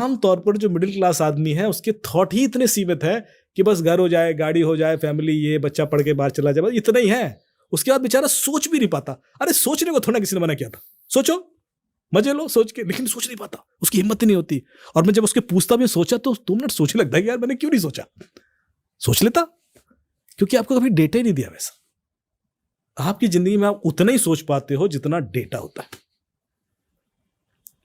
आमतौर पर जो मिडिल क्लास आदमी है उसके थॉट ही इतने सीमित है कि बस घर हो जाए, गाड़ी हो जाए, फैमिली, ये बच्चा पढ़ के बाहर चला जाए, बस इतना ही है। उसके बाद बेचारा सोच भी नहीं पाता। अरे सोचने को थोड़ा किसी ने मना किया था, सोचो, मजे लो सोच के, लेकिन सोच नहीं पाता, उसकी हिम्मत ही नहीं होती। और मैं जब उसके पूछता भी सोचा तो 2 मिनट सोचने लगता है कि यार मैंने क्यों नहीं सोचा। सोच लेता, क्योंकि आपको कभी डेटा ही नहीं दिया। वैसा आपकी जिंदगी में आप उतना ही सोच पाते हो जितना डेटा होता है।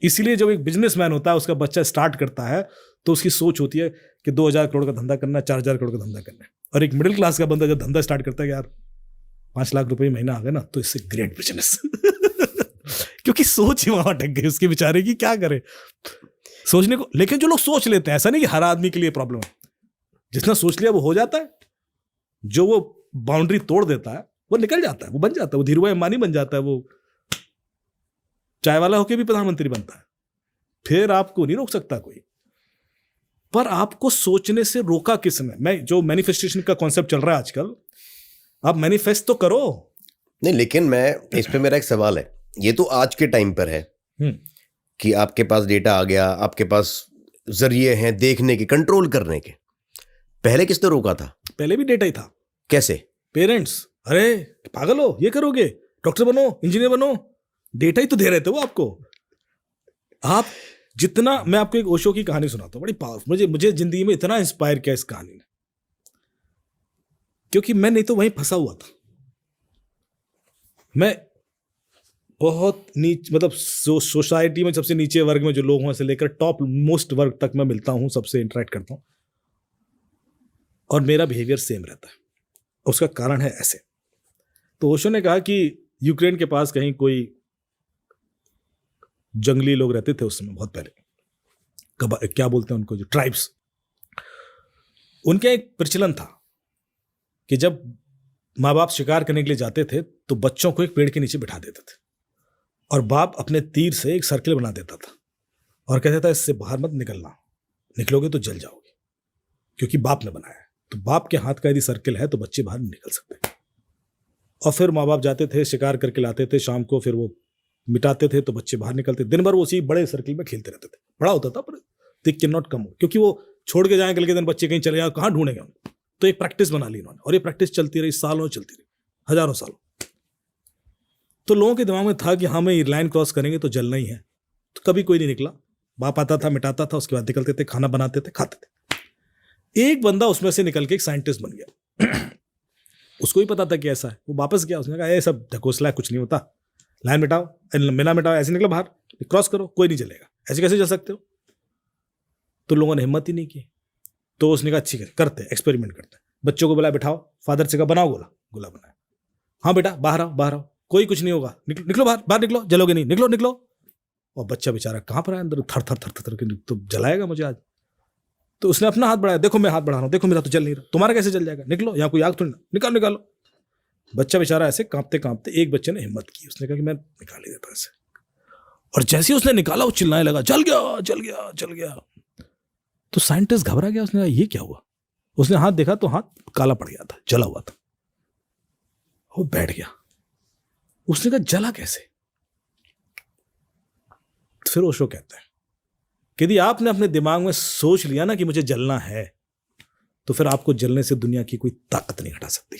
इसीलिए जब एक बिजनेसमैन होता है, उसका बच्चा स्टार्ट करता है, तो उसकी सोच होती है कि 2000 करोड़ का धंधा करना है, 4000 करोड़ का धंधा करना है। और एक मिडिल क्लास का बंदा जब धंधा स्टार्ट करता है, यार 5 लाख रुपए महीना आ गए ना, तो इससे ग्रेट बिजनेस। क्योंकि सोच ही वहां अटक गई उसके बेचारे की, क्या करे सोचने को। लेकिन जो लोग सोच लेते हैं, ऐसा नहीं कि हर आदमी के लिए प्रॉब्लम है, जिसने सोच लिया वो हो जाता है। जो वो बाउंड्री तोड़ देता है वो निकल जाता है, वो बन जाता है, वो धीरूभाई अंबानी बन जाता है, वो चाय वाला होकर भी प्रधानमंत्री बनता है। फिर आपको नहीं रोक सकता कोई। पर आपको सोचने से रोका किसने? मैं जो मैनिफेस्टेशन का कॉन्सेप्ट चल रहा है आजकल, आप मैनिफेस्ट तो करो। नहीं, लेकिन मैं इस पे मेरा एक सवाल है, ये तो आज के टाइम पर है कि आपके पास डेटा आ गया, आपके पास जरिए हैं देखने के, कंट्रोल करने के। पहले किसने रोका था? पहले भी डेटा ही था। कैसे? पेरेंट्स, अरे पागल हो, ये करोगे, डॉक्टर बनो, इंजीनियर बनो, डेटा ही तो दे रहे थे वो आपको। आप जितना, मैं आपको एक ओशो की कहानी सुनाता हूँ, बड़ी पावरफुल, मुझे जिंदगी में इतना इंस्पायर किया इस कहानी ने, क्योंकि मैं नहीं तो वहीं फंसा हुआ था। मैं बहुत मतलब सोसाइटी में सबसे नीचे वर्ग में जो लोग हैं से लेकर टॉप मोस्ट वर्ग तक मैं मिलता हूं, सबसे इंटरेक्ट करता हूं, और मेरा बिहेवियर सेम रहता है। उसका कारण है ऐसे। तो ओशो ने कहा कि यूक्रेन के पास कहीं कोई जंगली लोग रहते थे उस समय, बहुत पहले, क्या बोलते हैं उनको, जो ट्राइब्स। उनका एक प्रचलन था कि जब माँ बाप शिकार करने के लिए जाते थे तो बच्चों को एक पेड़ के नीचे बिठा देते थे, और बाप अपने तीर से एक सर्किल बना देता था और कहता था इससे बाहर मत निकलना, निकलोगे तो जल जाओगे, क्योंकि बाप ने बनाया है। तो बाप के हाथ का यदि सर्किल है तो बच्चे बाहर नहीं निकल सकते। और फिर माँ बाप जाते थे, शिकार करके लाते थे, शाम को फिर वो मिटाते थे तो बच्चे बाहर निकलते। दिन भर वो उसी बड़े सर्किल में खेलते रहते थे। बड़ा होता था पर दे कैन नॉट कम, क्योंकि वो छोड़ के जाए कल के दिन बच्चे कहीं चले जाए, कहाँ ढूंढेंगे उनको। तो एक प्रैक्टिस बना ली इन्होंने, और ये प्रैक्टिस चलती रही, सालों चलती रही, हजारों सालों। तो लोगों के दिमाग में था कि हमें ये लाइन क्रॉस करेंगे तो जलना ही है। तो कभी कोई नहीं निकला, बाप आता था, मिटाता था, उसके बाद निकलते थे, खाना बनाते थे, खाते थे। एक बंदा उसमें से निकल के एक साइंटिस्ट बन गया। उसको ही पता था कि ऐसा है। वो वापस गया, उसने कहा ये सब ढकोसला है, कुछ नहीं होता, लाइन मिटाओ, बिना मिटाओ, ऐसे निकलो बाहर, क्रॉस करो, कोई नहीं जलेगा, ऐसे कैसे जल सकते हो। तो लोगों ने हिम्मत ही नहीं की। तो उसने कहा अच्छी करते, एक्सपेरिमेंट करते हैं। बच्चों को बुलाया, बिठाओ, फादर से कहा बनाओ गोला, गोला बनाया, हाँ बेटा बाहर आओ, बाहर आओ, कोई कुछ नहीं होगा, निकलो बाहर, बाहर निकलो, जलोगे नहीं, निकलो निकलो। और बच्चा बेचारा कहाँ पर है, अंदर थर थर थर थर के, तो जलाएगा मुझे आज। तो उसने अपना हाथ बढ़ाया, देखो मैं हाथ बढ़ा रहा हूँ, देखो मेरा तो जल नहीं रहा, तुम्हारा कैसे जल जाएगा, निकलो, यहाँ कोई आग थोड़ी ना, निकालो निकालो। बच्चा बेचारा ऐसे कांपते कांपते, एक बच्चे ने हिम्मत की, उसने कहा कि मैं निकाल ही देता ऐसे। और जैसे ही उसने निकाला वो चिल्लाने लगा, जल गया जल गया जल गया। तो साइंटिस्ट घबरा गया, उसने कहा ये क्या हुआ। उसने हाथ देखा तो हाथ काला पड़ गया था, जला हुआ था। वो बैठ गया, उसने कहा जला कैसे। फिर ओशो कहता है कि यदि आपने अपने दिमाग में सोच लिया ना कि मुझे जलना है, तो फिर आपको जलने से दुनिया की कोई ताकत नहीं हटा सकती।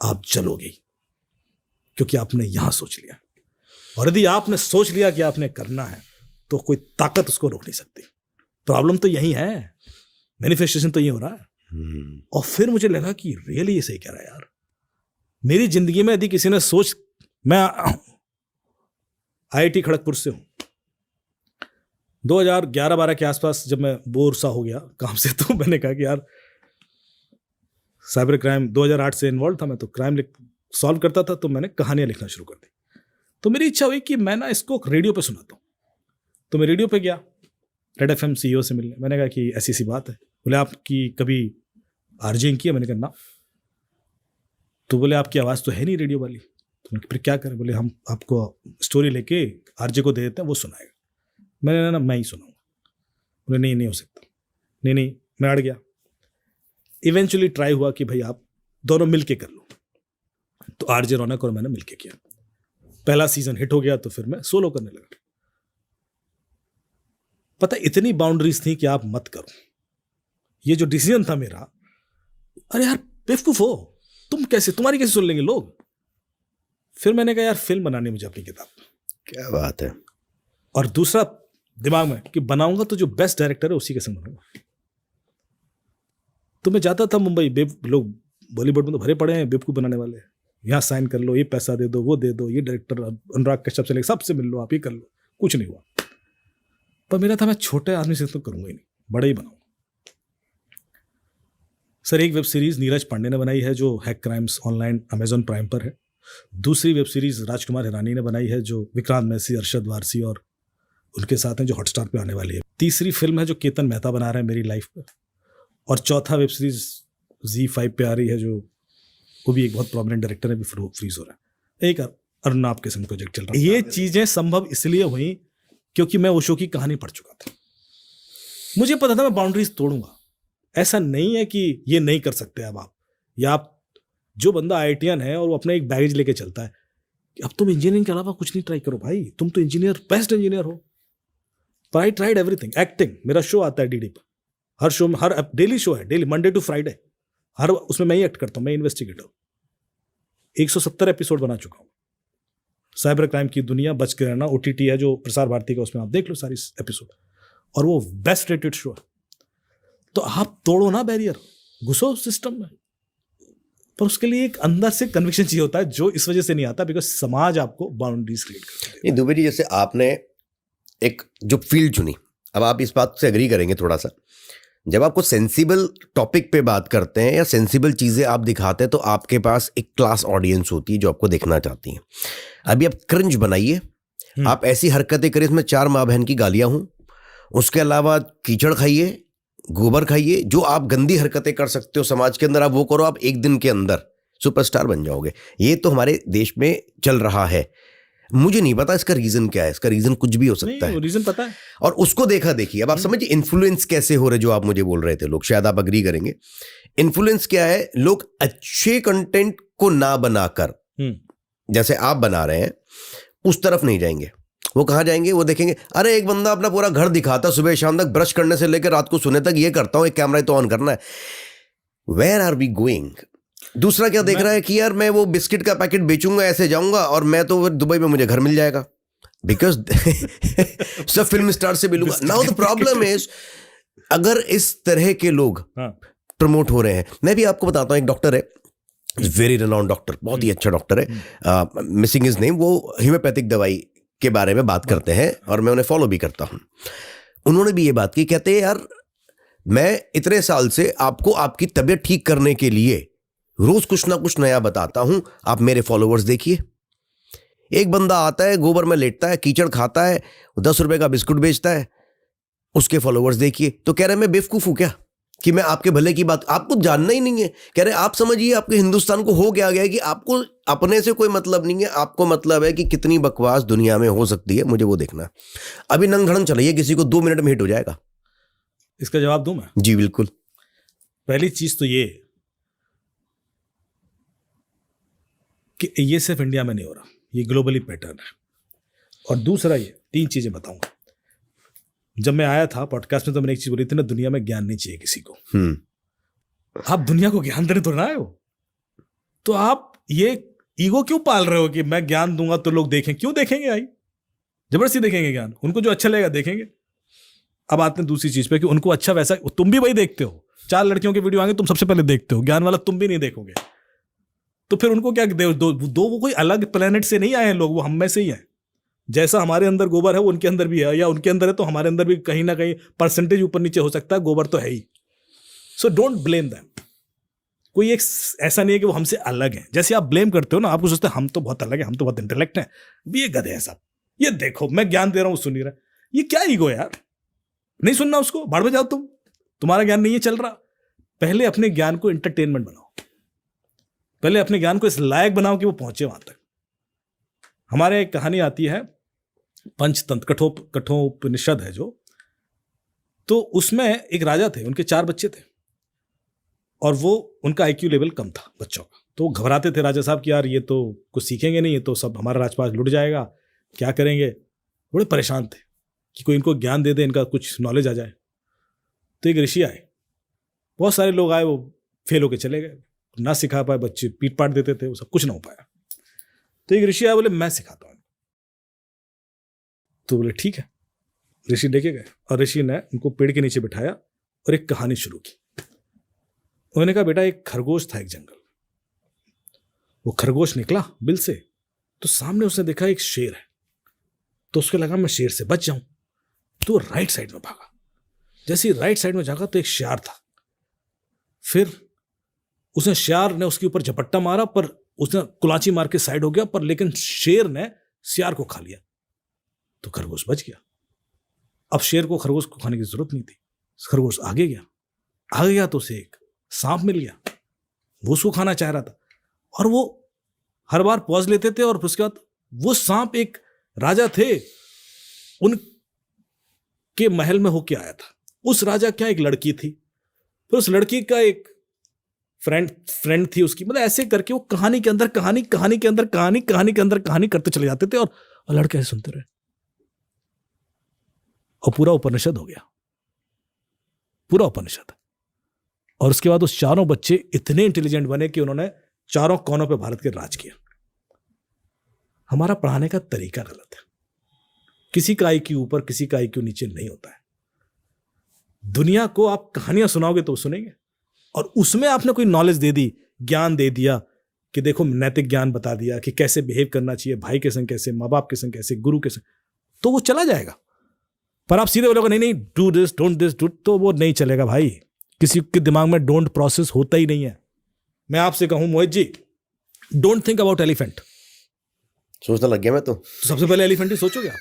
आप जलोगे, क्योंकि आपने यहां सोच लिया। और यदि आपने सोच लिया कि आपने करना है तो कोई ताकत उसको रोक नहीं सकती। प्रॉब्लम तो यही है, मैनिफेस्टेशन तो ये हो रहा है। और फिर मुझे लगा कि रियली ये सही कह रहा है यार। मेरी जिंदगी में यदि किसी ने सोच, मैं IIT खड़गपुर से हूं, 2011-12 के आसपास जब मैं बोर सा हो गया काम से, तो मैंने कहा कि यार साइबर क्राइम, 2008 से इन्वॉल्व था मैं, तो क्राइम सॉल्व करता था, तो मैंने कहानियां लिखना शुरू कर दी। तो मेरी इच्छा हुई कि मैं ना इसको रेडियो पे सुनाता हूँ। तो मैं रेडियो पे गया, रेड FM CEO से मिलने। मैंने कहा कि ऐसी सी बात है। बोले आपकी कभी आरजेइंग की है? मैंने कहा ना। तो बोले आपकी आवाज़ तो है नहीं रेडियो वाली। तो फिर क्या करें? बोले हम आपको स्टोरी लेके RJ को दे देते हैं, वो सुनाएगा। मैंने ना मैं ही सुनाऊंगा। बोले नहीं हो सकता। नहीं मैं अड़ गया। इवेंचुअली ट्राई हुआ कि भाई आप दोनों मिलके कर लो। तो RJ रौनक और मैंने मिलके किया। पहला सीजन हिट हो गया, तो फिर मैं सोलो करने लगा। पता है, इतनी बाउंड्रीज थी कि आप मत करो। ये जो डिसीजन था मेरा, अरे यार बेवकूफ हो तुम, कैसे तुम्हारी कैसे सुन लेंगे लोग। फिर मैंने कहा यार फिल्म बनानी मुझे अपनी किताब। क्या बात है। और दूसरा दिमाग में कि बनाऊंगा तो जो बेस्ट डायरेक्टर है उसी के संग बनाऊंगा। तो मैं जाता था मुंबई, लोग बॉलीवुड में तो भरे पड़े हैं बेवकूफ बनाने वाले, यहाँ साइन कर लो, ये पैसा दे दो, वो दे दो, ये डायरेक्टर अनुराग कश्यप से लेकर सबसे मिल लो, आप ये कर लो। कुछ नहीं हुआ। पर मेरा था मैं छोटे आदमी से तो करूंगा ही नहीं, बड़ा ही बनाऊंगा। सर एक वेब सीरीज नीरज पांडे ने बनाई है जो hack crimes online Amazon prime पर है। दूसरी वेब सीरीज राजकुमार हिरानी ने बनाई है जो विक्रांत मैसी, अरशद वारसी और उनके साथ हैं, जो हॉटस्टार पे आने वाली है। तीसरी फिल्म है जो केतन मेहता बना रहे हैं मेरी लाइफ पर। और चौथा वेब सीरीज Z5 पे आ रही है जो वो भी एक बहुत प्रोमिनेंट डायरेक्टर है, भी फ्रीज हो रहा है। एक अर्नाब के संग प्रोजेक्ट चल रहा है। ये चीजें संभव इसलिए हुई क्योंकि मैं ओशो की कहानी पढ़ चुका था। मुझे पता था मैं बाउंड्रीज तोड़ूंगा। ऐसा नहीं है कि ये नहीं कर सकते अब आप, या आप जो बंदा IITian है और वो अपना एक बैगेज लेके चलता है, अब तुम इंजीनियरिंग के अलावा कुछ नहीं ट्राई करो भाई, तुम तो इंजीनियर, बेस्ट इंजीनियर हो। पर आई ट्राइड एवरीथिंग। एक्टिंग, मेरा शो आता है DD पर, हर शो में, हर डेली शो है, डेली मंडे टू फ्राइडे, हर उसमें मैं ही एक्ट करता हूँ, मैं इन्वेस्टिगेटर हूँ। 170 एपिसोड बना चुका हूँ। साइबर क्राइम की दुनिया, बच के रहना, OTT है जो प्रसार भारती का, उसमें आप देख लो सारी एपिसोड, और वो बेस्ट रेटेड शो है। तो आप तोड़ो ना बैरियर, घुसो सिस्टम में। पर उसके लिए एक अंदर से कन्विक्शन चाहिए होता है, जो इस वजह से नहीं आता बिकॉज समाज आपको बाउंड्रीज क्रिएट करता है। दुबे जी, जैसे आपने एक जो फील्ड चुनी, अब आप इस बात से एग्री करेंगे थोड़ा सा, जब आपको सेंसिबल टॉपिक पे बात करते हैं या सेंसिबल चीज़ें आप दिखाते हैं तो आपके पास एक क्लास ऑडियंस होती है जो आपको देखना चाहती है। अभी आप क्रिंज बनाइए, आप ऐसी हरकतें करिए इसमें 4 माँ बहन की गालियाँ हों, उसके अलावा कीचड़ खाइए, गोबर खाइए, जो आप गंदी हरकतें कर सकते हो समाज के अंदर आप वो करो, आप एक दिन के अंदर सुपरस्टार बन जाओगे। ये तो हमारे देश में चल रहा है। मुझे नहीं पता इसका रीजन क्या है, इसका रीजन कुछ भी हो सकता है, रीजन पता है। और उसको देखा देखिए अब आप समझिए इन्फ्लुएंस कैसे हो रहे, जो आप मुझे बोल रहे थे लोग, शायद आप अग्री करेंगे। इन्फ्लुएंस क्या है, लोग अच्छे कंटेंट को ना बनाकर जैसे आप बना रहे हैं उस तरफ नहीं जाएंगे। वो कहाँ जाएंगे, वो देखेंगे अरे एक बंदा अपना पूरा घर दिखाता, सुबह शाम तक ब्रश करने से लेकर रात को सोने तक ये करता हूं, एक कैमरा तो ऑन करना है। Where are we going? दूसरा क्या देख रहा है कि यार मैं वो बिस्किट का पैकेट बेचूंगा, ऐसे जाऊंगा और मैं तो दुबई में मुझे घर मिल जाएगा, बिकॉज सब फिल्म स्टार से मिलूंगा। नाउ द प्रॉब्लम इज, अगर इस तरह के लोग प्रमोट हो रहे हैं, मैं भी आपको बताता हूं, एक डॉक्टर है, वेरी रेनाउंड डॉक्टर, बहुत ही अच्छा डॉक्टर है, मिसिंग हिज नेम, वो होम्योपैथिक दवाई के बारे में बात करते हैं और मैं उन्हें फॉलो भी करता हूं। उन्होंने भी ये बात की, कहते हैं यार मैं इतने साल से आपको आपकी तबीयत ठीक करने के लिए रोज कुछ ना कुछ नया बताता हूं, आप मेरे फॉलोवर्स देखिए। एक बंदा आता है, गोबर में लेटता है, कीचड़ खाता है, 10 रुपए का बिस्कुट बेचता है, उसके फॉलोवर्स देखिए। तो कह रहे मैं बेवकूफ हूं क्या कि मैं आपके भले की बात, आपको जानना ही नहीं है। कह रहे आप समझिए आपके हिंदुस्तान को हो गया कि आपको अपने से कोई मतलब नहीं है, आपको मतलब है कि कितनी बकवास दुनिया में हो सकती है, मुझे वो देखना। अभी नंग धड़ंग चलाइए, किसी को 2 मिनट में हिट हो जाएगा। इसका जवाब दूं मैं? जी बिल्कुल। पहली चीज तो ये कि ये सिर्फ इंडिया में नहीं हो रहा, ये ग्लोबली पैटर्न है। और दूसरा ये 3 चीजें बताऊंगा। जब मैं आया था पॉडकास्ट में तो मैंने एक चीज बोली थी ना, दुनिया में ज्ञान नहीं चाहिए किसी को। आप दुनिया को ज्ञान देने तो ना आए हो, तो आप ये ईगो क्यों पाल रहे हो कि मैं ज्ञान दूंगा तो लोग देखें? क्यों देखेंगे भाई? जबरदस्ती देखेंगे ज्ञान, उनको जो अच्छा लगेगा देखेंगे। अब आते हैं दूसरी चीज पे कि उनको अच्छा वैसा, तुम भी वही देखते हो, 4 लड़कियों के वीडियो आएंगे, तुम सबसे पहले देखते हो, ज्ञान वाला तुम भी नहीं देखोगे, तो फिर उनको क्या दो वो कोई अलग प्लेनेट से नहीं आए हैं लोग, वो हम में से ही हैं। जैसा हमारे अंदर गोबर है वो उनके अंदर भी है, या उनके अंदर है तो हमारे अंदर भी कहीं ना कहीं परसेंटेज ऊपर नीचे हो सकता है, गोबर तो है ही। So don't blame them. कोई एक ऐसा नहीं है कि वो हमसे अलग है। जैसे आप ब्लेम करते हो ना, आपको सोचते हैं हम तो बहुत अलग है, हम तो बहुत इंटेलेक्ट हैं, ये गधे हैं साहब, ये देखो मैं ज्ञान दे रहा हूं सुन नहीं रहा। ये क्या ईगो है यार? नहीं सुनना उसको, भाड़ में जाओ तुम, तुम्हारा ज्ञान नहीं है चल रहा। पहले अपने ज्ञान को एंटरटेनमेंट बनाओ, पहले अपने ज्ञान को इस लायक बनाओ कि वो पहुंचे वहां तक। हमारे एक कहानी आती है पंचतंत्र, कठोपनिषद है जो, तो उसमें एक राजा थे, उनके 4 बच्चे थे और वो उनका IQ लेवल कम था बच्चों का। तो वो घबराते थे राजा साहब कि यार ये तो कुछ सीखेंगे नहीं, ये तो सब हमारा राजपाट लुट जाएगा, क्या करेंगे, बड़े परेशान थे। कि कोई इनको ज्ञान दे दे, इनका कुछ नॉलेज आ जाए। तो एक ऋषि आए, बहुत सारे लोग आए, वो फेल होके चले गए, ना सिखा पाए, बच्चे पीट पाट देते थे, वो सब कुछ ना हो पाया। तो एक ऋषि आए, बोले मैं सिखाता हूँ। तो बोले ठीक है। ऋषि लेके गए और ऋषि ने उनको पेड़ के नीचे बिठाया और एक कहानी शुरू की। उन्होंने कहा बेटा एक खरगोश था एक जंगल, वो खरगोश निकला बिल से, तो सामने उसने देखा एक शेर है, तो उसको लगा मैं शेर से बच जाऊं, तो राइट साइड में भागा। जैसे ही राइट साइड में जागा तो एक शियार था, फिर उसने शियार ने उसके ऊपर झपट्टा मारा, पर उसने कुलाची मार के साइड हो गया, पर लेकिन शेर ने शियार को खा लिया, तो खरगोश बच गया। अब शेर को खरगोश को खाने की जरूरत नहीं थी, खरगोश आगे गया तो उसे एक सांप मिल गया, वो उसको खाना चाह रहा था, और वो हर बार पॉज लेते थे, और उसके बाद वो सांप एक राजा थे, उनके महल में होके आया था। उस राजा क्या एक लड़की थी, फिर उस लड़की का एक फ्रेंड थी उसकी, मतलब ऐसे करके वो कहानी के अंदर कहानी, कहानी के अंदर कहानी, कहानी के अंदर कहानी करते चले जाते थे, और लड़के ऐसे सुनते रहे, और पूरा उपनिषद हो गया, पूरा उपनिषद। और उसके बाद उस चारों बच्चे इतने इंटेलिजेंट बने कि उन्होंने चारों कोनों पे भारत के राज किया। हमारा पढ़ाने का तरीका गलत है, किसी का आईक्यू ऊपर, किसी का आईक्यू नीचे नहीं होता है। दुनिया को आप कहानियां सुनाओगे तो सुनेंगे, और उसमें आपने कोई नॉलेज दे दी, ज्ञान दे दिया कि देखो नैतिक ज्ञान बता दिया कि कैसे बिहेव करना चाहिए, भाई के संग कैसे, माँ बाप के संग कैसे, गुरु के संग, तो वो चला जाएगा। पर आप सीधे बोलोगे नहीं do this don't this do, तो वो नहीं चलेगा भाई। किसी के दिमाग में डोंट प्रोसेस होता ही नहीं है। मैं आपसे कहूं Mohit ji, don't think about elephant, सोचने लग गया मैं तो सबसे पहले एलिफेंट ही सोचोगे आप।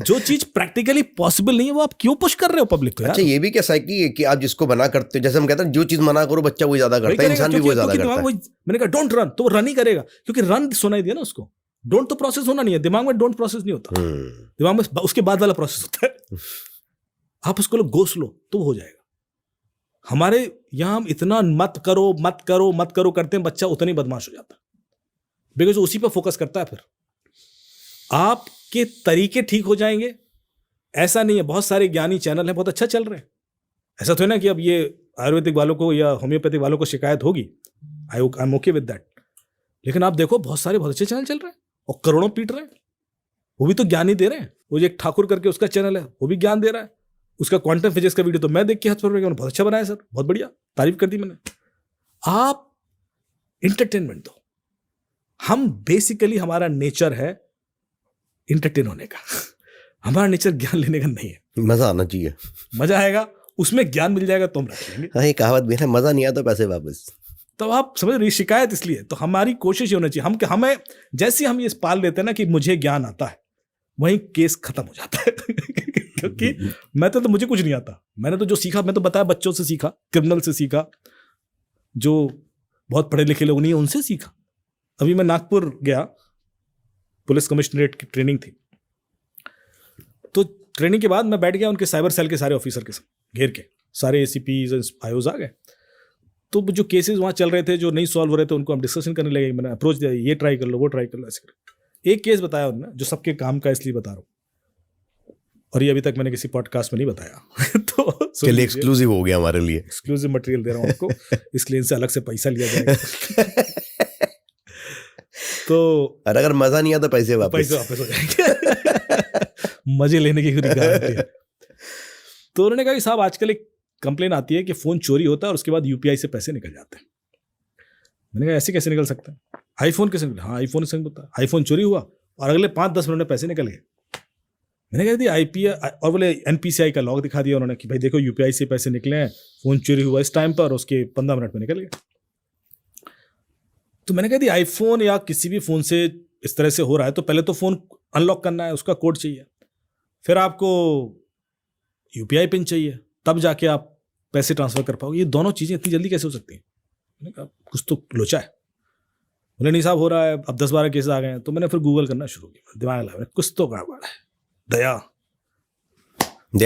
जो चीज प्रैक्टिकली पॉसिबल नहीं है वो आप क्यों पुश कर रहे हो पब्लिक को यार? अच्छा, ये भी क्या साइकी है कि आप जिसको मना करते हो, जैसे हम कहते हैं जो चीज मना करो बच्चा वो ज्यादा करता है, इंसान भी वो ज्यादा करता है। मैंने कहा डोंट रन, तो वो रन ही करेगा, क्योंकि रन सुनाई दिया ना उसको। डोंट तो प्रोसेस होना नहीं है, दिमाग में डोंट प्रोसेस नहीं होता, दिमाग में उसके बाद वाला प्रोसेस होता है। आप उसको लो गो स्लो, तो वो हो जाएगा। हमारे यहां हम इतना मत करो मत करो मत करो करते हैं, बच्चा उतना ही बदमाश हो जाता है, बिकॉज उसी पर फोकस करता है। फिर आपके तरीके ठीक हो जाएंगे, ऐसा नहीं है। बहुत सारे ज्ञानी चैनल हैं, बहुत अच्छा चल रहे हैं, ऐसा तो है ना कि अब ये आयुर्वेदिक वालों को या होम्योपैथिक वालों को शिकायत होगी, I am okay with that. लेकिन आप देखो बहुत सारे बहुत अच्छे चैनल चल रहे हैं और करोड़ों पीट रहे हैं, वो भी तो ज्ञान ही दे रहे हैं। वो एक ठाकुर करके उसका चैनल है, वो भी ज्ञान दे रहा है। उसका क्वांटम फिजिक्स का वीडियो तो मैं देख के हाथ पर बहुत अच्छा बनाया सर, बहुत बढ़िया, तारीफ कर दी मैंने। आप इंटरटेनमेंट दो। हम बेसिकली हमारा नेचर है इंटरटेन होने का, हमारा नेचर ज्ञान लेने का नहीं है। मजा आना चाहिए, मजा आएगा, उसमें ज्ञान मिल जाएगा तो हम रख लेंगे। हाँ, ये कहावत भी है, मजा नहीं आता पैसे वापस। तो आप समझ रही शिकायत इसलिए, तो हमारी कोशिश ये होनी चाहिए, हमें जैसे हम ये पाल देते हैं ना कि मुझे ज्ञान आता है, वहीं केस खत्म हो जाता है। क्योंकि मैं तो मुझे कुछ नहीं आता, मैंने तो जो सीखा, मैं तो बताया बच्चों से सीखा, क्रिमिनल से सीखा, जो बहुत पढ़े लिखे लोग नहीं है उनसे सीखा। अभी मैं नागपुर गया, पुलिस कमिश्नरेट की ट्रेनिंग थी, तो ट्रेनिंग के बाद मैं बैठ गया उनके साइबर सेल के सारे ऑफिसर के साथ घेर के, सारे ACPs आईओज आ गए। तो जो केसेस वहाँ चल रहे थे जो नहीं सॉल्व हो रहे थे उनको हम डिस्कशन करने लगे। मैंने अप्रोच दिया, ये ट्राई कर लो, वो ट्राई कर लो, ऐसे कर। एक केस बताया उन्होंने जो सबके काम का, इसलिए बता रहा हूँ, और ये अभी तक मैंने किसी पॉडकास्ट में नहीं बताया। तो चलिए एक्सक्लूसिव हो गया हमारे लिए, एक्सक्लूसिव मटेरियल दे रहा हूँ आपको, इसलिए इनसे अलग से पैसा लिया जाएगा। तो अगर मजा नहीं आता पैसे वापस हो जाएंगे। मजे लेने की गारंटी है। तो उन्होंने कहा कि साहब आजकल एक कंप्लेन आती है कि फोन चोरी होता है और उसके बाद UPI से पैसे निकल जाते हैं। मैंने कहा ऐसे कैसे निकल सकता है? आईफोन कैसे निकल? हाँ, आईफोन से होता है। आईफोन चोरी हुआ और अगले 5-10 मिनट में पैसे निकल गए। मैंने कहा दी IPI, और बोले NPCI का लॉग दिखा दिया उन्होंने कि भाई देखो UPI से पैसे निकले हैं, फोन चोरी हुआ इस टाइम पर, उसके 15 मिनट में निकल गए। तो मैंने कहा दी आईफोन या किसी भी फोन से इस तरह से हो रहा है तो पहले तो फोन अनलॉक करना है, उसका कोड चाहिए, फिर आपको UPI पिन चाहिए, तब जाके आप पैसे ट्रांसफर कर पाओगे। ये दोनों चीजें इतनी जल्दी कैसे हो सकती हैं? मैंने कहा कुछ तो लोचा है। बोले नहीं साहब हो रहा है, अब 10-12 केसेस आ गए हैं। तो मैंने फिर गूगल करना शुरू किया, दिमाग लगाया, कुछ तो गड़बड़ है। दया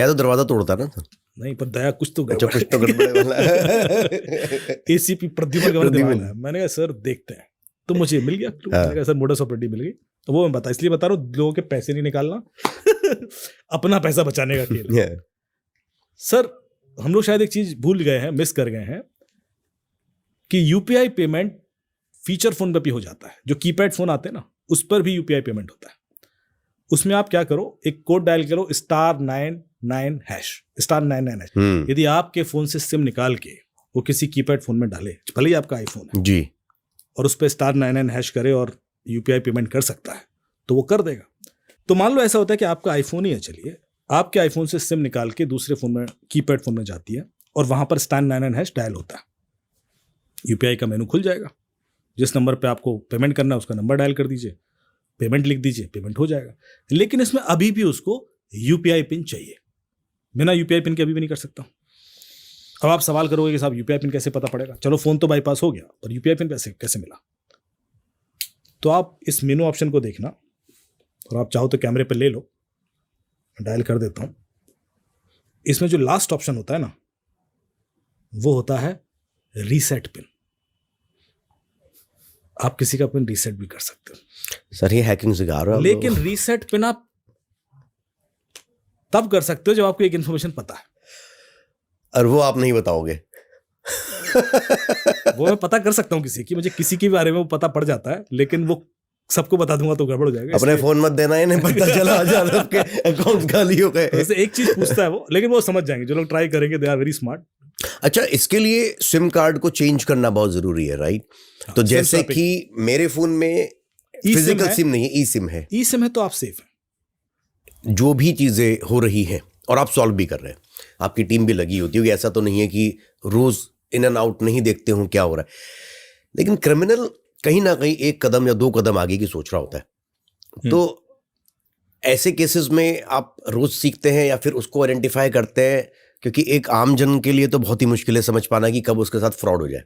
तो दरवाजा तोड़ता ना था। नहीं, पर दया कुछ तो गड़बड़ है। ACP प्रद्युमन का दिमाग है। मैंने कहा सर देखते हैं, तो मुझे मिल गया। मैंने कहा सर मोडस ऑपरेंडी मिल गई, तो वो मैं इसलिए बता रहा हूँ, लोगों के पैसे नहीं निकालना अपना पैसा बचाने का खेल। सर हम लोग शायद एक चीज भूल गए हैं, मिस कर गए हैं, कि यूपीआई पेमेंट फीचर फोन पर भी हो जाता है। जो कीपैड फोन आते हैं ना, उस पर भी यूपीआई पेमेंट होता है। उसमें आप क्या करो, एक कोड डायल करो *99#. यदि आपके फोन से सिम निकाल के वो किसी कीपैड फोन में डाले, भले ही आपका आईफोन है जी, और उस पर *99# करे और यूपीआई पेमेंट कर सकता है, तो वो कर देगा। तो मान लो ऐसा होता है कि आपका आईफोन ही है, चलिए आपके आईफोन से सिम निकाल के दूसरे फोन में, कीपैड फोन में जाती है और वहां पर *99# डायल होता है। यूपीआई का मेनू खुल जाएगा, जिस नंबर पे आपको पेमेंट करना है उसका नंबर डायल कर दीजिए, पेमेंट लिख दीजिए, पेमेंट हो जाएगा। लेकिन इसमें अभी भी उसको यूपीआई पिन चाहिए। बिना यूपीआई पिन के अभी भी नहीं कर सकता। अब आप सवाल करोगे कि साहब यूपीआई पिन कैसे पता पड़ेगा? चलो फोन तो बाईपास हो गया, पर यूपीआई पिन कैसे मिला? तो आप इस मेनू ऑप्शन को देखना, और आप चाहो तो कैमरे पे ले लो, डायल कर देता हूं। इसमें जो लास्ट ऑप्शन होता है ना, वो होता है रीसेट पिन। आप किसी का पिन रीसेट भी कर सकते हो। सर ये हैकिंग सिखा रहे हो, लेकिन रीसेट पिन आप तब कर सकते हो जब आपको एक इंफॉर्मेशन पता है, और वो आप नहीं बताओगे। वो मैं पता कर सकता हूं किसी की, मुझे किसी के बारे में वो पता पड़ जाता है, लेकिन वो सबको बता दूंगा तो गड़बड़ हो जाएगा। अपने फोन मत देना, इन्हें पता चला आपके अकाउंट खाली हो गए। वैसे एक चीज पूछता है वो, लेकिन वो समझ जाएंगे जो लोग ट्राई करेंगे, दे आर वेरी स्मार्ट। अच्छा, इसके लिए सिम कार्ड को चेंज करना बहुत जरूरी है, राइट? तो जैसे कि मेरे फोन में फिजिकल सिम नहीं है, ई सिम है। ई सिम है तो आप सेफ हैं। जो भी चीजें हो रही हैं और आप सॉल्व भी कर रहे हैं, आपकी टीम भी लगी होती है, ऐसा तो नहीं है कि रोज इन एंड आउट नहीं देखते हो क्या हो रहा है। लेकिन क्रिमिनल कहीं ना कहीं एक कदम या दो कदम आगे की सोच रहा होता है। तो ऐसे केसेस में आप रोज सीखते हैं या फिर उसको आइडेंटिफाई करते हैं? क्योंकि एक आम जन के लिए तो बहुत ही मुश्किल है समझ पाना कि कब उसके साथ फ्रॉड हो जाए।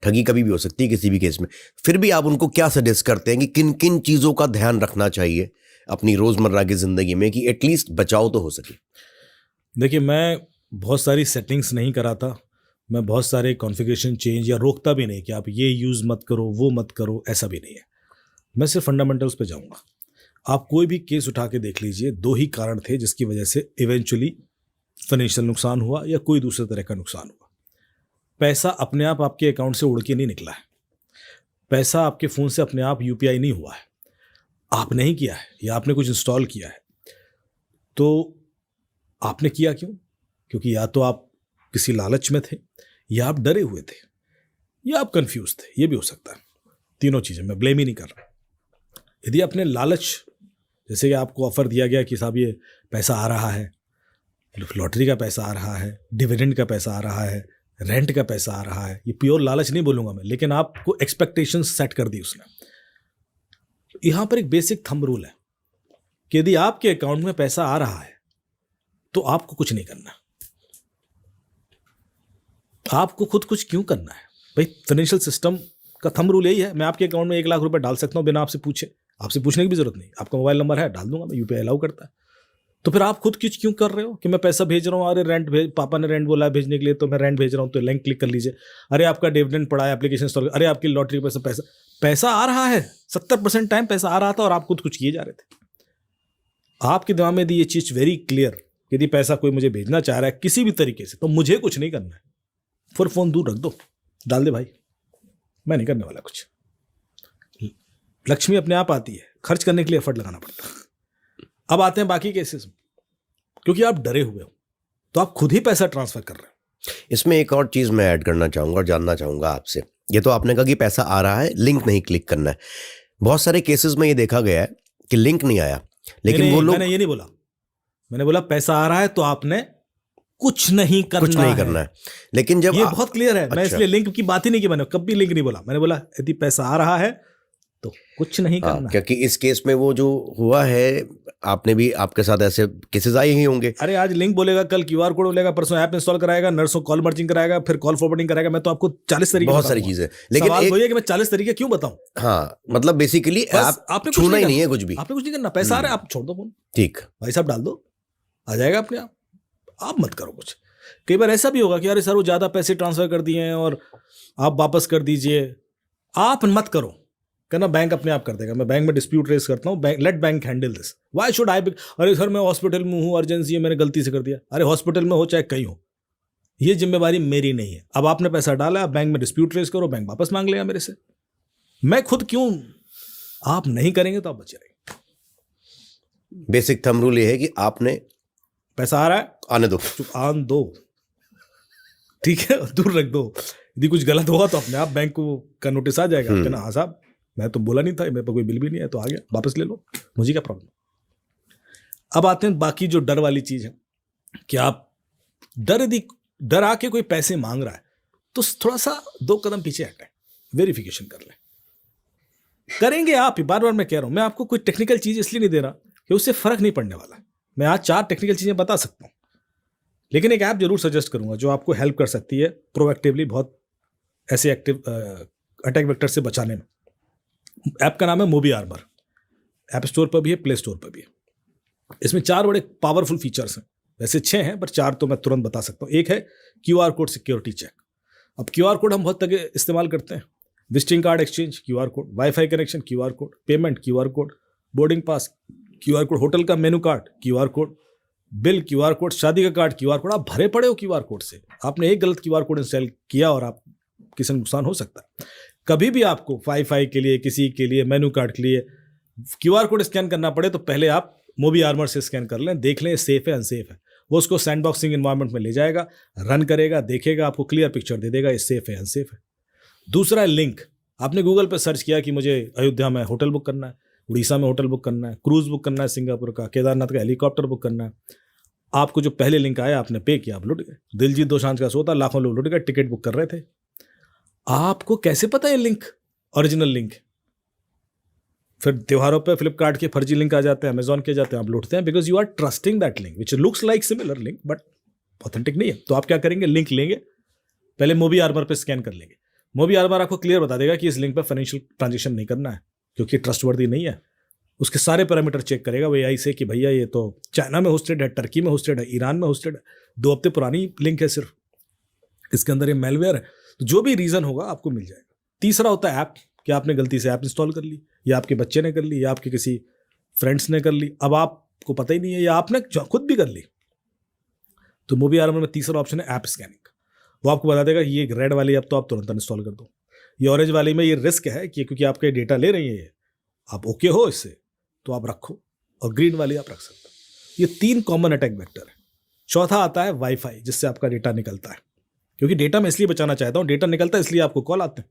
ठगी कभी भी हो सकती है किसी भी केस में। फिर भी आप उनको क्या सजेस्ट करते हैं कि किन किन चीज़ों का ध्यान रखना चाहिए अपनी रोज़मर्रा की ज़िंदगी में कि एटलीस्ट बचाव तो हो सके? देखिए, मैं बहुत सारी सेटिंग्स नहीं कराता, मैं बहुत सारे कॉन्फ़िगरेशन चेंज या रोकता भी नहीं कि आप ये यूज़ मत करो, वो मत करो, ऐसा भी नहीं है। मैं सिर्फ फंडामेंटल्स पे जाऊँगा। आप कोई भी केस उठा के देख लीजिए, 2 ही कारण थे जिसकी वजह से इवेंचुअली फाइनेंशियल नुकसान हुआ या कोई दूसरे तरह का नुकसान हुआ। पैसा अपने आप आपके अकाउंट से उड़ के नहीं निकला है, पैसा आपके फ़ोन से अपने आप यूपीआई नहीं हुआ है, आपने ही किया है या आपने कुछ इंस्टॉल किया है। तो आपने किया क्यों? क्योंकि या तो आप किसी लालच में थे, या आप डरे हुए थे, या आप कंफ्यूज थे, ये भी हो सकता है। तीनों चीज़ें, मैं ब्लेम ही नहीं कर रहा। यदि आपने लालच, जैसे कि आपको ऑफर दिया गया कि साहब ये पैसा आ रहा है, लॉटरी का पैसा आ रहा है, डिविडेंड का पैसा आ रहा है, रेंट का पैसा आ रहा है, ये प्योर लालच नहीं बोलूंगा मैं, लेकिन आपको एक्सपेक्टेशंस सेट कर दी उसने। यहां पर एक बेसिक थंब रूल है कि यदि आपके अकाउंट में पैसा आ रहा है तो आपको कुछ नहीं करना। आपको खुद कुछ क्यों करना है भाई? फाइनेंशियल सिस्टम का थंब रूल यही है, मैं आपके अकाउंट में 1 लाख रुपए डाल सकता हूं बिना आपसे पूछे। आपसे पूछने की भी जरूरत नहीं, आपका मोबाइल नंबर है, डाल दूंगा मैं, यूपीआई अलाउ करता है। तो फिर आप खुद कुछ क्यों कर रहे हो कि मैं पैसा भेज रहा हूँ, अरे रेंट भेज, पापा ने रेंट बोला है भेजने के लिए तो मैं रेंट भेज रहा हूँ, तो लिंक क्लिक कर लीजिए। अरे आपका डिविडेंड पड़ा है, एप्लीकेशन इंस्टॉल, अरे आपकी लॉटरी का पैसा आ रहा है, 70% टाइम पैसा आ रहा था और आप खुद कुछ किए जा रहे थे। आपके दिमाग में यदि ये चीज वेरी क्लियर, यदि पैसा कोई मुझे भेजना चाह रहा है किसी भी तरीके से, तो मुझे कुछ नहीं करना है, फिर फोन दूर रख दो, डाल दे भाई, मैं नहीं करने वाला कुछ। लक्ष्मी अपने आप आती है, खर्च करने के लिए एफर्ट लगाना पड़ता है। अब आते हैं बाकी केसेस में, क्योंकि आप डरे हुए हो तो आप खुद ही पैसा ट्रांसफर कर रहे हो। इसमें एक और चीज़ मैं ऐड करना चाहूँगा और जानना चाहूँगा आपसे। ये तो आपने कहा कि पैसा आ रहा है, लिंक नहीं क्लिक करना है। बहुत सारे केसेस में ये देखा गया है कि लिंक नहीं आया, लेकिन नहीं, वो लोग, मैंने ये नहीं बोला, मैंने बोला पैसा आ रहा है तो आपने कुछ नहीं करना है। लेकिन जब ये बहुत क्लियर है। मैं अच्छा। इसलिए लिंक की बात ही नहीं की, मैंने कभी लिंक नहीं बोला। मैंने बोला यदि पैसा आ रहा है तो कुछ नहीं करना। क्योंकि इस केस में वो जो हुआ है, आपने भी, आपके साथ ऐसे केसेस आए ही होंगे। अरे आज लिंक बोलेगा, कल क्यूआर कोड बोलेगा, परसों ऐप इंस्टॉल कराएगा, नर्सों कॉल मर्जिंग कराएगा, फिर कॉल फॉरवर्डिंग कराएगा। मैं तो आपको 40 तरीके, बहुत सारी चीजें, लेकिन सवाल वही है कि मैं 40 तरीके क्यों बताऊं? हाँ, मतलब बेसिकली आप छूना ही नहीं है कुछ भी, आपने कुछ नहीं करना। पैसा आ रहा है, आप छोड़ दो फोन, ठीक भाई साहब डाल दो, आ जाएगा अपने आप, आप मत करो कुछ। कई बार ऐसा भी होगा कि अरे सर वो ज्यादा पैसे ट्रांसफर कर दिए हैं और आप वापस कर दीजिए, आप मत करो। कहना बैंक अपने आप कर देगा, मैं बैंक में डिस्प्यूट रेस करता हूँ, let bank handle this, why should I, अरे सर मैं हॉस्पिटल में हूँ, अर्जेंसी है, मैंने गलती से कर दिया। अरे हॉस्पिटल में हो चाहे कहीं हो, ये जिम्मेवारी मेरी नहीं है। अब आपने पैसा डाला, आप बैंक में डिस्प्यूट रेस करो, बैंक वापस मांग लेगा मेरे से, मैं खुद क्यों, आप नहीं करेंगे तो आप बचे रहेंगे। बेसिक थंब रूल ये है कि आपने पैसा आ रहा है, आने दो, चुप आन दो, ठीक है, दूर रख दो। यदि कुछ गलत होगा तो अपने आप बैंक को का नोटिस आ जाएगा, कहना हाँ साहब मैं तो बोला नहीं था, मेरे पर कोई बिल भी नहीं है, तो आ गया, वापस ले लो, मुझे क्या प्रॉब्लम। अब आते हैं बाकी जो डर वाली चीज है कि आप डर आके कोई पैसे मांग रहा है तो थोड़ा सा 2 कदम पीछे हटें, वेरिफिकेशन कर लें। करेंगे आप ही, बार बार मैं कह रहा हूं, मैं आपको कोई टेक्निकल चीज इसलिए नहीं दे रहा कि उससे फर्क नहीं पड़ने वाला। मैं आज 4 टेक्निकल चीजें बता सकता हूं, लेकिन एक ऐप जरूर सजेस्ट करूंगा जो आपको हेल्प कर सकती है प्रोएक्टिवली बहुत ऐसे एक्टिव अटैक वेक्टर से बचाने में। ऐप का नाम है मोबी आर्मर, ऐप स्टोर पर भी है, प्ले स्टोर पर भी है। इसमें 4 बड़े पावरफुल फीचर्स हैं, वैसे 6 हैं पर 4 तो मैं तुरंत बता सकता हूँ। एक है QR कोड सिक्योरिटी चेक। अब QR कोड हम बहुत जगह इस्तेमाल करते हैं, visiting card exchange QR code, WiFi connection QR code, payment QR code, boarding pass QR code, hotel का menu card QR code, bill QR code, शादी का कार्ड QR कोड। आप भरे पड़े हो QR कोड से, आपने एक गलत QR कोड इंस्टॉल किया और आप किसी नुकसान हो सकता है। कभी भी आपको वाईफाई के लिए, किसी के लिए, मेनू कार्ड के लिए QR कोड स्कैन करना पड़े तो पहले आप मोबी आर्मर से स्कैन कर लें, देख लें सेफ है अनसेफ है। वो उसको सैंडबॉक्सिंग एनवायरनमेंट में ले जाएगा, रन करेगा, देखेगा, आपको क्लियर पिक्चर दे देगा ये सेफ है अनसेफ है। दूसरा है लिंक। आपने गूगल पर सर्च किया कि मुझे अयोध्या में होटल बुक करना है, उड़ीसा में होटल बुक करना है, क्रूज बुक करना है सिंगापुर का, केदारनाथ का हेलीकॉप्टर बुक करना है। आपको जो पहले लिंक आया आपने पे किया, आप लुट गए। दिलजीत दोसांझ का शो था, लाखों लोग लुट गए, टिकट बुक कर रहे थे। आपको कैसे पता है लिंक ओरिजिनल लिंक? फिर त्योहारों पे फ्लिपकार्ट के फर्जी लिंक आ जाते हैं, अमेजॉन के जाते हैं, आप लूटते हैं, because you are trusting that link which looks like similar link but authentic नहीं है। तो आप क्या करेंगे, लिंक लेंगे, पहले मोबी आर्मर पे स्कैन कर लेंगे। मोबी आर्मर आपको क्लियर बता देगा कि इस लिंक पर फाइनेंशियल ट्रांजेक्शन नहीं करना है क्योंकि ट्रस्टवर्दी नहीं है। उसके सारे पैरामीटर चेक करेगा वो AI से कि भैया ये तो चाइना में होस्टेड है, टर्की में होस्टेड है, ईरान में होस्टेड है, 2 हफ्ते पुरानी लिंक है सिर्फ, इसके अंदर ये मेलवेयर है। तो जो भी रीजन होगा आपको मिल जाएगा। तीसरा होता है ऐप, कि आपने गलती से ऐप इंस्टॉल कर ली, या आपके बच्चे ने कर ली, या आपके किसी फ्रेंड्स ने कर ली, अब आपको पता ही नहीं है, या आपने खुद भी कर ली। तो मोबी आर्मर में तीसरा ऑप्शन है ऐप स्कैनिंग। वो आपको बता देगा ये रेड वाली ऐप तो आप तुरंत इंस्टॉल कर दो, ये ऑरेंज वाली में ये रिस्क है कि क्योंकि आपके डेटा ले रही है ये, आप ओके हो इससे तो आप रखो, और ग्रीन वाली आप रख सकते हो। ये 3 कॉमन अटैक वेक्टर है। चौथा आता है वाईफाई, जिससे आपका डेटा निकलता है, क्योंकि डेटा मैं इसलिए बचाना चाहता हूँ, डेटा निकलता है इसलिए आपको कॉल आते हैं।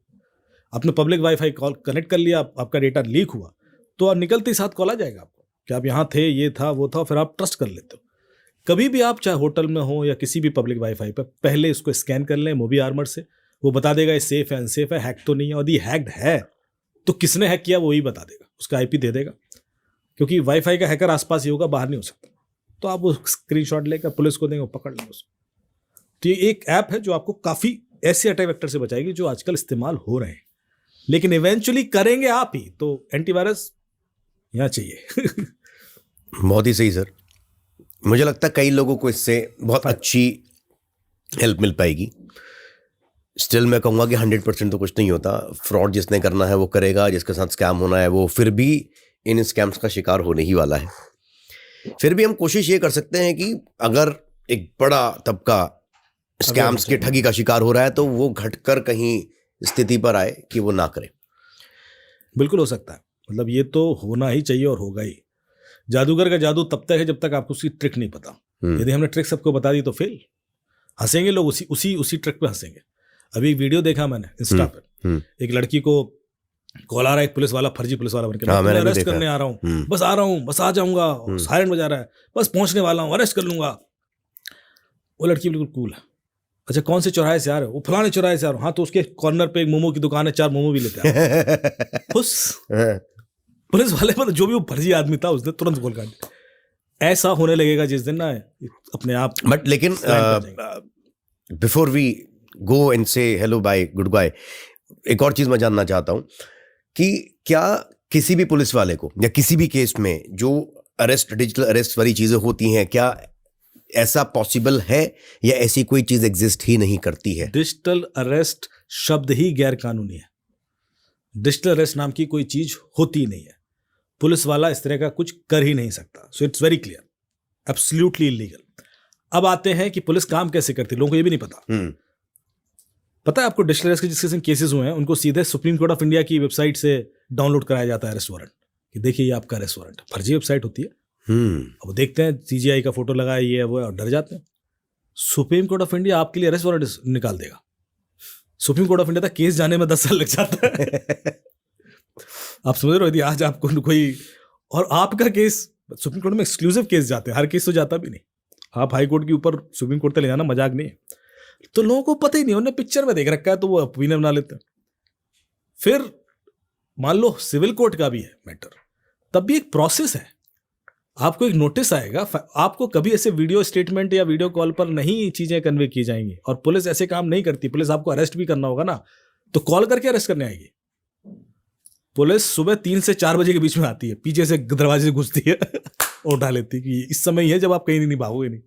आपने पब्लिक वाईफाई कॉल कनेक्ट कर लिया, आपका डेटा लीक हुआ तो आप निकलते ही साथ कॉल आ जाएगा आपको कि आप यहाँ थे, ये था, वो था, फिर आप ट्रस्ट कर लेते हो। कभी भी आप चाहे होटल में हो या किसी भी पब्लिक वाईफाई पर, पहले इसको स्कैन कर लें मोबी आर्मर से। वो बता देगा ये सेफ है अनसेफ है, हैक तो नहीं है, और यदि हैक्ड है तो किसने हैक किया वो ही बता देगा, उसका IP दे देगा, क्योंकि वाईफाई का हैकर आसपास ही होगा, बाहर नहीं हो सकता। तो आप वो स्क्रीनशॉट लेकर पुलिस को देंगे, वो पकड़ लेंगे उसको। तो ये एक ऐप है जो आपको काफ़ी ऐसे अटैक वेक्टर से बचाएगी जो आजकल इस्तेमाल हो रहे हैं, लेकिन इवेंचुअली करेंगे आप ही। तो एंटीवायरस यहाँ चाहिए। बहुत ही सही सर। मुझे लगता है कई लोगों को इससे बहुत अच्छी हेल्प मिल पाएगी। स्टिल मैं कहूँगा कि 100% तो कुछ नहीं होता। फ्रॉड जिसने करना है वो करेगा, जिसके साथ स्कैम होना है वो फिर भी इन स्कैम्स का शिकार होने ही वाला है। फिर भी हम कोशिश ये कर सकते हैं कि अगर एक बड़ा तबका स्कैम्स के ठगी का शिकार हो रहा है तो वो घटकर कहीं स्थिति पर आए कि वो ना करे। बिल्कुल हो सकता है, मतलब ये तो होना ही चाहिए और होगा ही। जादूगर का जादू तब तक है जब तक आपको उसकी ट्रिक नहीं पता। यदि हमने ट्रिक सबको बता दी तो फेल, हंसेंगे लोग, उसी ट्रिक पे हंसेंगे। अभी एक वीडियो देखा मैंने इंस्टा पर, एक लड़की को कॉल आ रहा है, एक पुलिस वाला, फर्जी पुलिस वाला बनकर, मैं अरेस्ट करने आ रहा हूँ, बस आ रहा हूँ, बस आ जाऊंगा, सायरन बजा रहा है, बस पहुंचने वाला हूँ, अरेस्ट कर लूंगा। वो लड़की बिल्कुल कूल है, अच्छा कौन से चौराहे से आ रहे हो? वो फलाने चौराहे से आ रहा हूँ। हाँ तो उसके कॉर्नर पे एक मोमो की दुकान है, 4 मोमो भी लेते हैं। खुश पुलिस वाले पर जो भी वो फर्जी आदमी था उसने तुरंत गोल काट दिया। ऐसा होने लगेगा जिस दिन ना अपने आप। बट लेकिन बिफोर वी गो एंड से हेलो बाय गुड बाय, एक और चीज मैं जानना चाहता हूँ कि क्या किसी भी पुलिस वाले को या किसी भी केस में जो अरेस्ट, डिजिटल अरेस्ट वाली चीजें होती हैं, क्या ऐसा पॉसिबल है या ऐसी कोई चीज एग्जिस्ट ही नहीं करती है? डिजिटल अरेस्ट शब्द ही गैर कानूनी है। डिजिटल अरेस्ट नाम की कोई चीज होती नहीं है, पुलिस वाला इस तरह का कुछ कर ही नहीं सकता। So it's very clear, absolutely illegal. अब आते हैं कि पुलिस काम कैसे करती है, लोगों को ये भी नहीं पता। पता है आपको डिजिटल अरेस्ट के जिसके केसेस हुए हैं उनको सीधे सुप्रीम कोर्ट ऑफ इंडिया की वेबसाइट से डाउनलोड कराया जाता है अरेस्ट वारंट, कि देखिए ये आपका अरेस्ट वारंट। फर्जी वेबसाइट होती है। अब वो देखते हैं सीजीआई का फोटो लगा ये है वो है और डर जाते हैं। सुप्रीम कोर्ट ऑफ इंडिया आपके लिए अरेस्ट वारंट निकाल देगा। सुप्रीम कोर्ट ऑफ इंडिया तक केस जाने में 10 साल लग जाता है। आप समझ रहे हो, यदि आज आपको कोई और आपका केस सुप्रीम कोर्ट में एक्सक्लूसिव केस जाते हैं, हर केस तो जाता भी नहीं। आप हाई कोर्ट के ऊपर सुप्रीम कोर्ट तक ले जाना मजाक नहीं है। तो लोगों को पता ही नहीं, उन्होंने पिक्चर में देख रखा है तो वो ओपिनियन बना लेते हैं। फिर मान लो सिविल कोर्ट का भी है मैटर, तब भी एक प्रोसेस है। आपको एक नोटिस आएगा, आपको कभी ऐसे वीडियो स्टेटमेंट या वीडियो कॉल पर नहीं चीजें कन्वे की जाएंगी। और पुलिस ऐसे काम नहीं करती। पुलिस आपको अरेस्ट भी करना होगा ना तो कॉल करके अरेस्ट करने आएगी। पुलिस सुबह 3 से 4 बजे के बीच में आती है, पीछे से दरवाजे से घुसती है और उठा लेती है कि इस समय ही है जब आप कहीं नहीं भागोगे नहीं।